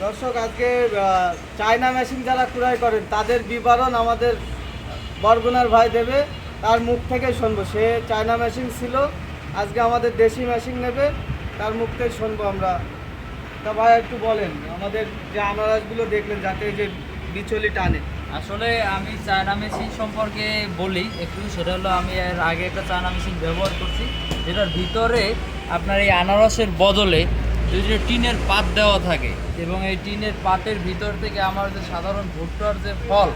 দর্শক, আজকে China machine যারা ক্রয় করেন তাদের বিবরণ আমাদের বরগুনার ভাই দেবে, তার মুখ থেকে শুনবো। সে চায়না মেশিন ছিল, আজকে আমাদের দেশি মেশিন নেবে, তার মুখ থেকে শুনবো আমরা। তা ভাই একটু বলেন, আমাদের যে আনারসগুলো দেখলেন যাতে যে বিচলি টানে। আসলে আমি চায়না মেশিন সম্পর্কে বলি একটু। সেটা হলো, আমি এর আগে একটা চায়না মেশিন ব্যবহার করছি, যেটার ভিতরে আপনার এই আনারসের বদলে যে টিনের পাত দেওয়া থাকে, এবং এই টিনের পাতের ভিতর থেকে আমার যে সাধারণ ভুট্টার যে ফল,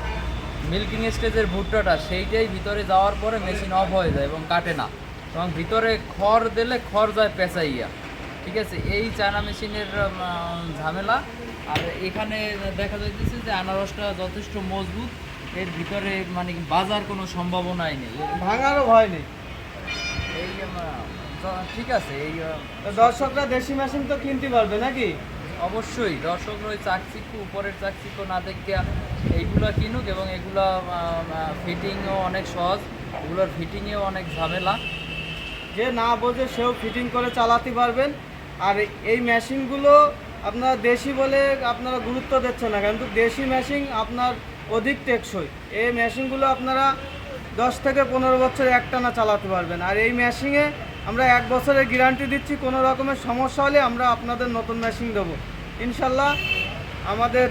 মিল্কিং স্টেজের ভুট্টাটা, সেইটাই ভিতরে যাওয়ার পরে মেশিন অফ হয়ে যায় এবং কাটে না, এবং ভিতরে খড় দিলে খড় যায় পেঁচাইয়া। ঠিক আছে, এই চায়না মেশিনের ঝামেলা। আর এখানে দেখা যাইতেছে যে আনারসটা যথেষ্ট মজবুত, এর ভিতরে মানে বাজার কোনো সম্ভাবনাই নেই, ভাঙারও ভয় নেই। এই ঠিক আছে। এই তো দর্শকরা দেশি মেশিন তো কিনতে পারবে নাকি? অবশ্যই দর্শকরা ওই চাকচিক্য, উপরের চাকচিক্য না দেখে এইগুলা কিনুক, এবং এগুলা ফিটিংও অনেক সহজ, এগুলোর ফিটিংয়েও অনেক ঝামেলা। যে না বোঝে সেও ফিটিং করে চালাতে পারবেন। আর এই মেশিনগুলো আপনারা দেশি বলে আপনারা গুরুত্ব দিচ্ছেন না, কিন্তু দেশি মেশিন আপনার অধিক টেকসই। এই মেশিনগুলো আপনারা 10 থেকে 15 বছর একটানা চালাতে পারবেন। আর এই মেশিনে আমরা 1 বছরের গ্যারান্টি দিচ্ছি, কোনো রকমের সমস্যা হলে আমরা আপনাদের নতুন মেশিন দেবো ইনশাল্লাহ। আমাদের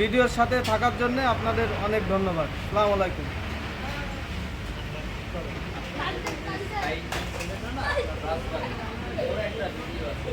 ভিডিওর সাথে থাকার জন্য আপনাদের অনেক ধন্যবাদ। আসসালামু আলাইকুম। একটা ভিডিও আছে।